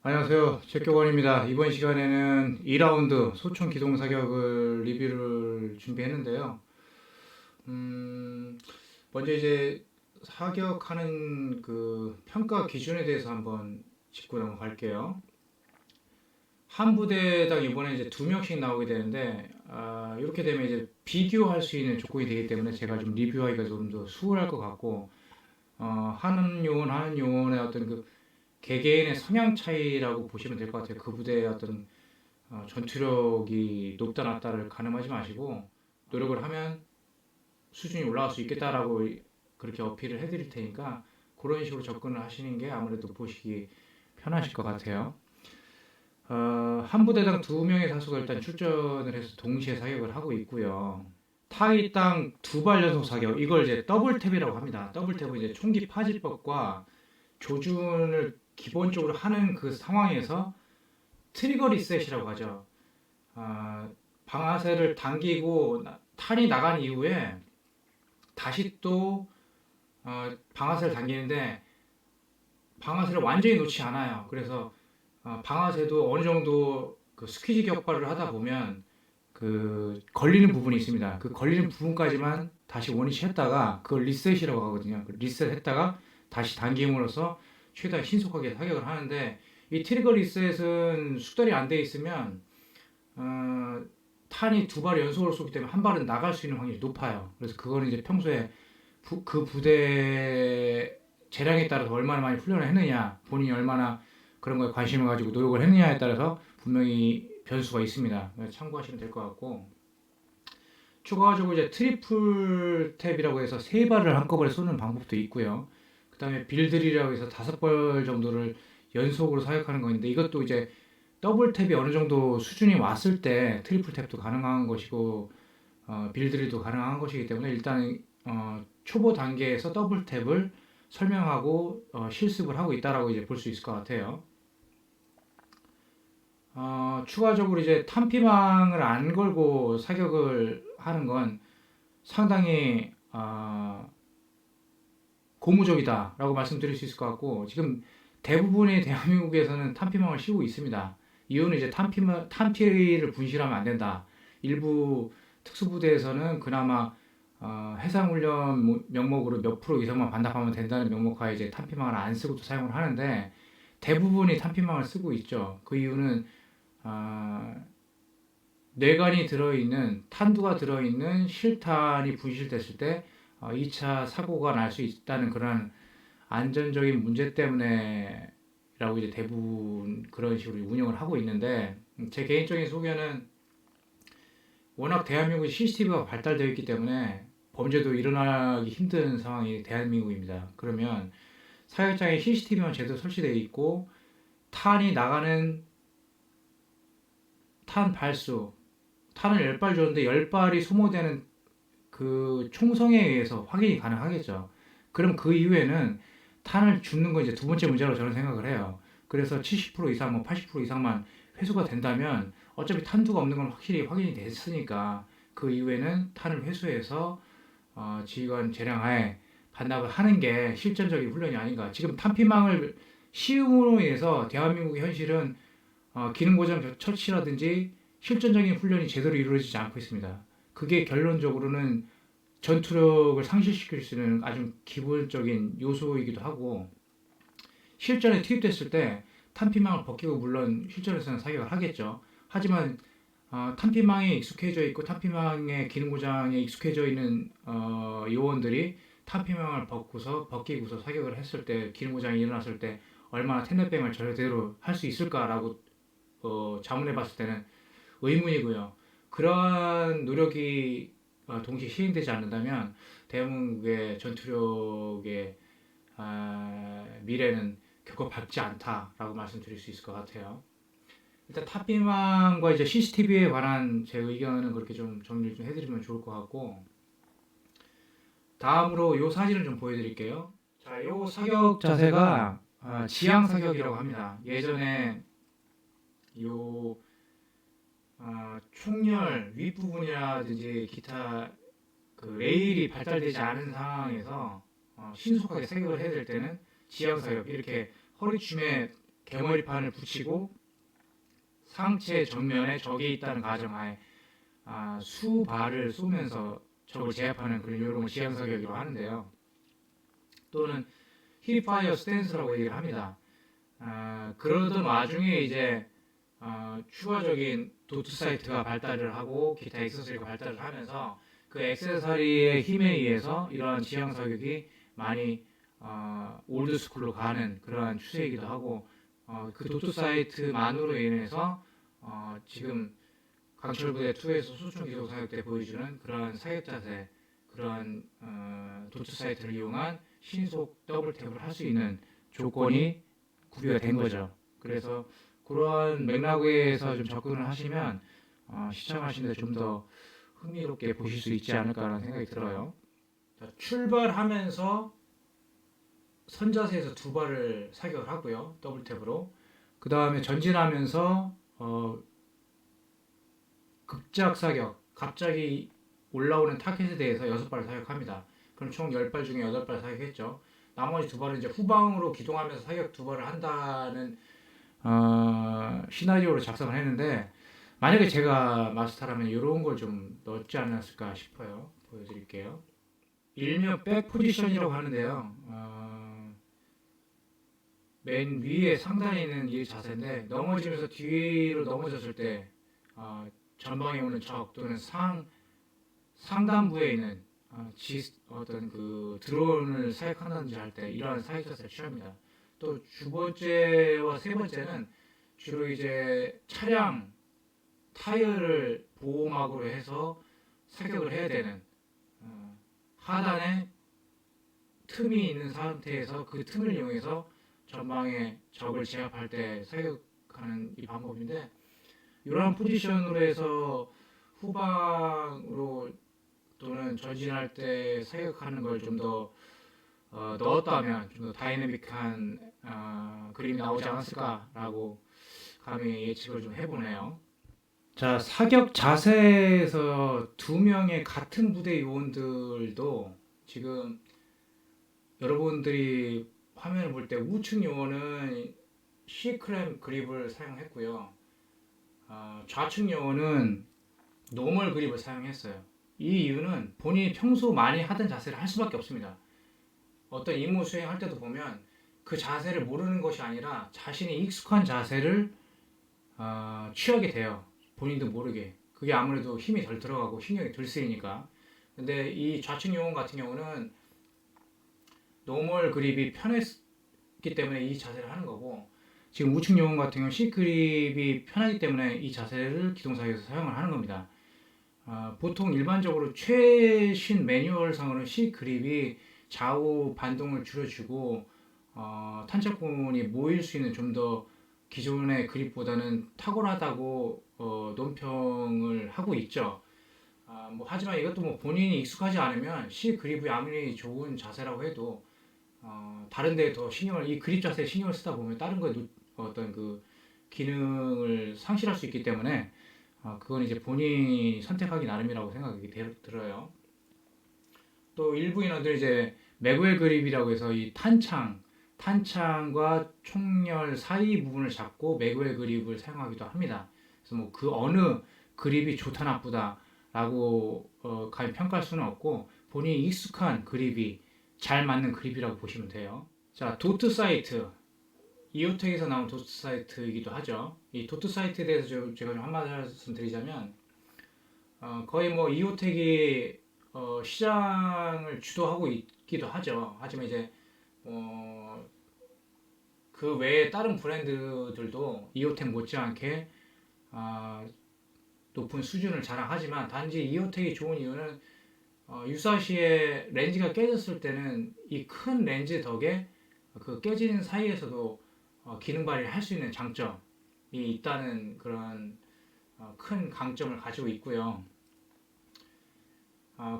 안녕하세요. 제교관입니다. 이번 시간에는 2라운드 소총 기동 사격을 리뷰를 준비했는데요. 음, 먼저 이제 사격하는 그 평가 기준에 대해서 한번 짚고 넘어갈게요. 한 부대당 이번에 이제 두 명씩 나오게 되는데, 이렇게 되면 이제 비교할 수 있는 조건이 되기 때문에 제가 좀 리뷰하기가 좀 더 수월할 것 같고, 하는 요원의 어떤 그 개개인의 성향 차이라고 보시면 될 것 같아요. 그 부대의 어떤 전투력이 높다 낮다를 가늠하지 마시고 노력을 하면 수준이 올라갈 수 있겠다라고 그렇게 어필을 해드릴 테니까 그런 식으로 접근을 하시는 게 아무래도 보시기 편하실 것 같아요. 한 부대당 두 명의 사수가 일단 출전을 해서 동시에 사격을 하고 있고요. 타깃당 두 발 연속 사격, 이걸 이제 더블 탭이라고 합니다. 더블 탭은 이제 총기 파지법과 조준을 기본적으로 하는 그 상황에서 트리거 리셋이라고 하죠. 방아쇠를 당기고 탄이 나간 이후에 다시 또 방아쇠를 당기는데 방아쇠를 완전히 놓지 않아요. 그래서 방아쇠도 어느 정도 그 스퀴즈 격발을 하다 보면 그 걸리는 부분이 있습니다. 그 걸리는 부분까지만 다시 원위치 했다가 그걸 리셋이라고 하거든요. 그 리셋했다가 다시 당김으로써 최대한 신속하게 타격을 하는데 이 트리거 리셋은 숙달이 안 돼 있으면 어, 탄이 두 발 연속으로 쏘기 때문에 한 발은 나갈 수 있는 확률이 높아요. 그래서 그거는 이제 평소에 그 부대 재량에 따라서 얼마나 많이 훈련을 했느냐, 본인이 얼마나 그런 거에 관심을 가지고 노력을 했느냐에 따라서 분명히 변수가 있습니다. 참고하시면 될 것 같고, 추가적으로 이제 트리플 탭이라고 해서 세 발을 한꺼번에 쏘는 방법도 있고요. 그 다음에 빌드릴이라고 해서 다섯 발 정도를 연속으로 사격하는 거 있는데 이것도 이제 더블 탭이 어느 정도 수준이 왔을 때 트리플 탭도 가능한 것이고 빌드릴도 가능한 것이기 때문에 일단 초보 단계에서 더블 탭을 설명하고 실습을 하고 있다라고 이제 볼 수 있을 것 같아요. 추가적으로 이제 탄피망을 안 걸고 사격을 하는 건 상당히 고무적이다라고 말씀드릴 수 있을 것 같고 지금 대부분의 대한민국에서는 탄피망을 씌우고 있습니다. 이유는 이제 탄피를 분실하면 안 된다. 일부 특수부대에서는 그나마 해상훈련 명목으로 몇 프로 이상만 반납하면 된다는 명목하에 이제 탄피망을 안 쓰고도 사용을 하는데 대부분이 탄피망을 쓰고 있죠. 그 이유는 어, 뇌관이 들어있는 탄두가 들어있는 실탄이 분실됐을 때 2차 사고가 날 수 있다는 그런 안전적인 문제 때문에라고 이제 대부분 그런 식으로 운영을 하고 있는데 제 개인적인 소견은 워낙 대한민국이 CCTV가 발달되어 있기 때문에 범죄도 일어나기 힘든 상황이 대한민국입니다. 그러면 사격장에 CCTV만 제대로 설치되어 있고 탄이 나가는 탄 발수, 탄을 10발 줬는데 10발이 소모되는 그 총성에 의해서 확인이 가능하겠죠. 그럼 그 이후에는 탄을 줍는 건 이제 두 번째 문제라고 저는 생각을 해요. 그래서 70% 이상, 뭐 80% 이상만 회수가 된다면 어차피 탄두가 없는 건 확실히 확인이 됐으니까 그 이후에는 탄을 회수해서 지휘관 재량하에 반납을 하는 게 실전적인 훈련이 아닌가. 지금 탄피망을 시음으로 인해서 대한민국의 현실은 기능 고장 처치라든지 실전적인 훈련이 제대로 이루어지지 않고 있습니다. 그게 결론적으로는 전투력을 상실시킬 수 있는 아주 기본적인 요소이기도 하고 실전에 투입됐을 때 탄피망을 벗기고 물론 실전에서는 사격을 하겠죠. 하지만 탄피망에 익숙해져 있고 탄피망의 기능 고장에 익숙해져 있는 요원들이 탄피망을 벗기고서 사격을 했을 때 기능 고장이 일어났을 때 얼마나 텐넷병을 제대로 할 수 있을까라고 자문해 봤을 때는 의문이고요. 그러한 노력이 동시에 시행되지 않는다면 대한민국의 전투력의 미래는 결코 밝지 않다라고 말씀드릴 수 있을 것 같아요. 일단 탑비망과 이제 CCTV에 관한 제 의견은 그렇게 좀 정리를 좀 해드리면 좋을 것 같고 다음으로 이 사진을 좀 보여드릴게요. 자, 이 사격 자세가 지향 사격이라고 합니다. 예전에 요 총열 윗부분이라든지 기타 그 레일이 발달되지 않은 상황에서 신속하게 사격을 해야 될 때는 지향 사격 이렇게 허리춤에 개머리판을 붙이고 상체 정면에 적이 있다는 가정하에 수발을 쏘면서 적을 제압하는 그런 요령을 지향사격이라고 하는데요. 또는 힙파이어 스탠스라고 얘기를 합니다. 그러던 와중에 이제 추가적인 도트 사이트가 발달을 하고 기타 액세서리가 발달을 하면서 그 액세서리의 힘에 의해서 이러한 지향 사격이 많이 올드 스쿨로 가는 그러한 추세이기도 하고 그 도트 사이트만으로 인해서 지금 강철부대 2에서 소총 기동 사격 때 보여주는 그러한 사격 자세, 그러한 도트 사이트를 이용한 신속 더블 탭을 할 수 있는 조건이 구비가 된 거죠. 그래서 그러한 맥락에서 좀 접근을 하시면 시청하시는데 좀 더 흥미롭게 보실 수 있지 않을까라는 생각이 들어요. 자, 출발하면서 선자세에서 두 발을 사격을 하고요. 더블 탭으로. 그 다음에 전진하면서 급작 사격, 갑자기 올라오는 타켓에 대해서 6발을 사격합니다. 그럼 총 10발 중에 8발 사격했죠. 나머지 두 발은 이제 후방으로 기동하면서 사격 두 발을 한다는 시나리오로 작성을 했는데, 만약에 제가 마스터라면 이런 걸 좀 넣지 않았을까 싶어요. 보여드릴게요. 일명 백 포지션이라고 하는데요. 맨 위에 상단에 있는 이 자세인데, 넘어지면서 뒤로 넘어졌을 때 전방에 오는 적 또는 상단부에 있는 어떤 그 드론을 사격한다든지 할 때 이러한 사격 자세를 취합니다. 또 두 번째와 세 번째는 주로 이제 차량 타이어를 보호막으로 해서 사격을 해야 되는 하단에 틈이 있는 상태에서 그 틈을 이용해서 전방에 적을 제압할 때 사격하는 이 방법인데, 이러한 포지션으로 해서 후방으로 또는 전진할 때 사격하는 걸 좀 더 넣었다면 좀 더 다이내믹한 그림이 나오지 않았을까라고 감히 예측을 좀 해보네요. 자, 사격 자세에서 두 명의 같은 부대 요원들도 지금 여러분들이 화면을 볼 때 우측 요원은 C크램 그립을 사용했고요. 좌측 요원은 노멀 그립을 사용했어요. 이 이유는 본인이 평소 많이 하던 자세를 할 수밖에 없습니다. 어떤 임무 수행할 때도 보면 그 자세를 모르는 것이 아니라 자신이 익숙한 자세를 취하게 돼요. 본인도 모르게. 그게 아무래도 힘이 덜 들어가고 신경이 덜 쓰이니까. 근데 이 좌측 요원 같은 경우는 노멀 그립이 편했기 때문에 이 자세를 하는 거고, 지금 우측 요원 같은 경우는 C 그립이 편하기 때문에 이 자세를 기동사격에서 사용을 하는 겁니다. 보통 일반적으로 최신 매뉴얼상으로는 C 그립이 좌우 반동을 줄여주고 탄착군이 모일 수 있는 좀 더 기존의 그립보다는 탁월하다고 논평을 하고 있죠. 하지만 이것도 뭐 본인이 익숙하지 않으면 C 그립이 아무리 좋은 자세라고 해도 다른 데에 더 이 그립 자세에 신경을 쓰다 보면 다른 거에 어떤 그 기능을 상실할 수 있기 때문에 그건 이제 본인이 선택하기 나름이라고 생각이 들어요. 또 일부 인원들이 이제 맥웰 그립이라고 해서 이 탄창과 총열 사이 부분을 잡고 맥웰 그립을 사용하기도 합니다. 그래서 뭐 그 어느 그립이 좋다 나쁘다라고 감히 평가할 수는 없고, 본인이 익숙한 그립이 잘 맞는 그립이라고 보시면 돼요. 자, 도트 사이트. 이오텍에서 나온 도트 사이트이기도 하죠. 이 도트 사이트에 대해서 제가 좀 한마디 말씀드리자면, 거의 뭐 이오텍이 시장을 주도하고 있기도 하죠. 하지만 이제 그 외에 다른 브랜드들도 이오텍 못지않게 높은 수준을 자랑하지만, 단지 이오텍이 좋은 이유는 유사시에 렌즈가 깨졌을 때는 이 큰 렌즈 덕에 그 깨지는 사이에서도 기능 발휘를 할 수 있는 장점이 있다는 그런 큰 강점을 가지고 있고요.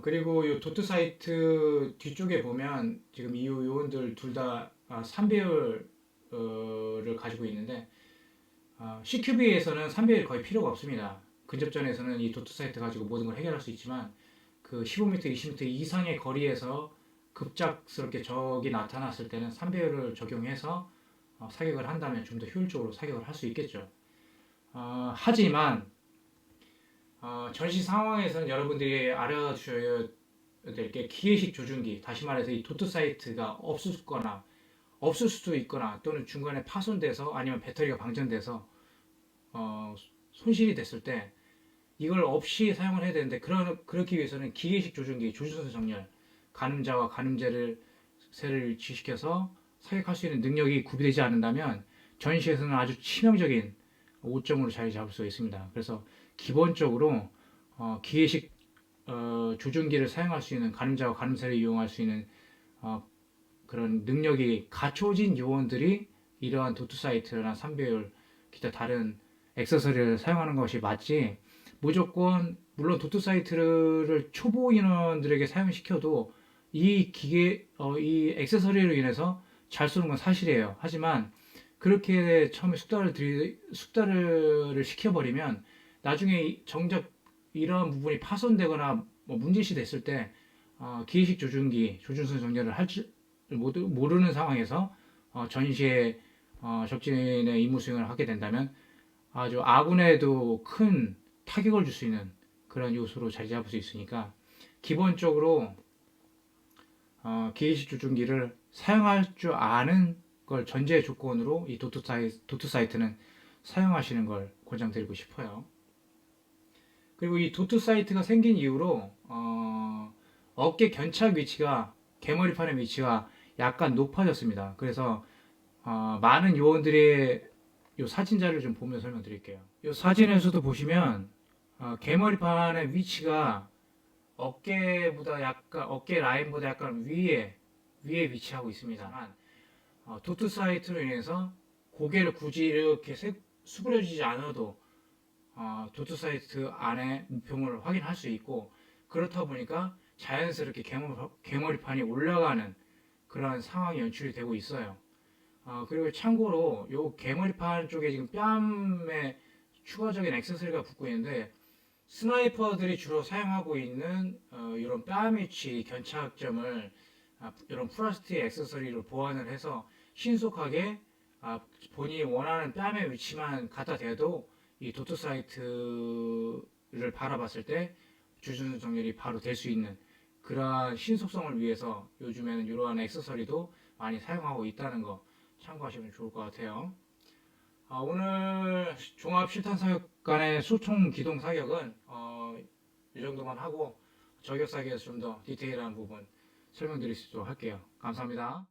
그리고 이 도트 사이트 뒤쪽에 보면 지금 이 요원들 둘 다 3배율을 가지고 있는데, CQB에서는 3배율 거의 필요가 없습니다. 근접전에서는 이 도트 사이트 가지고 모든 걸 해결할 수 있지만, 그 15m, 20m 이상의 거리에서 급작스럽게 적이 나타났을 때는 3배율을 적용해서 사격을 한다면 좀 더 효율적으로 사격을 할 수 있겠죠. 하지만 전시 상황에서는 여러분들이 알아두셔야 될 게 기계식 조준기, 다시 말해서 이 도트 사이트가 없을 수도 있거나 또는 중간에 파손돼서 아니면 배터리가 방전돼서 손실이 됐을 때 이걸 없이 사용을 해야 되는데 그렇기 위해서는 기계식 조준기, 조준선 정렬, 가늠자와 가늠제를 세를 지시켜서 사격할 수 있는 능력이 구비되지 않는다면 전시에서는 아주 치명적인 오점으로 자리 잡을 수 있습니다. 그래서 기본적으로 기계식 조준기를 사용할 수 있는 가늠자와 가늠쇠를 이용할 수 있는 그런 능력이 갖춰진 요원들이 이러한 도트 사이트나 3배율 기타 다른 액세서리를 사용하는 것이 맞지, 무조건 물론 도트 사이트를 초보 인원들에게 사용시켜도 이 액세서리로 인해서 잘 쏘는 건 사실이에요. 하지만 그렇게 처음에 숙달을 시켜버리면 나중에 정작 이러한 부분이 파손되거나 뭐 문제시 됐을 때 기계식 조준기, 조준선 정렬을 할 줄 모르는 상황에서 전시에 적진의 임무 수행을 하게 된다면 아주 아군에도 큰 타격을 줄 수 있는 그런 요소로 자리 잡을 수 있으니까 기본적으로 기계식 조준기를 사용할 줄 아는 걸 전제 조건으로 이 도트 사이트는 사용하시는 걸 권장드리고 싶어요. 그리고 이 도트 사이트가 생긴 이후로 어깨 견착 위치가, 개머리판의 위치가 약간 높아졌습니다. 그래서 많은 요원들의 요 사진자를 좀 보면서 설명드릴게요. 이 사진에서도 보시면 개머리판의 위치가 어깨 라인보다 약간 위에 위치하고 있습니다만 도트 사이트로 인해서 고개를 굳이 이렇게 수그려지지 않아도 도트 사이트 안에 목표물을 확인할 수 있고, 그렇다 보니까 자연스럽게 개머리판이 올라가는 그런 상황이 연출이 되고 있어요. 그리고 참고로 요 개머리판 쪽에 지금 뺨에 추가적인 액세서리가 붙고 있는데, 스나이퍼들이 주로 사용하고 있는 이런 뺨 위치 견착점을 이런 플라스틱 액세서리로 보완을 해서 신속하게 본인이 원하는 뺨의 위치만 갖다 대도 이 도트 사이트를 바라봤을 때 주준 정렬이 바로 될 수 있는 그러한 신속성을 위해서 요즘에는 이러한 액세서리도 많이 사용하고 있다는 거 참고하시면 좋을 것 같아요. 오늘 종합 실탄 사격간의 소총 기동 사격은 이 정도만 하고 저격 사격에서 좀 더 디테일한 부분 설명드릴 수 있도록 할게요. 감사합니다.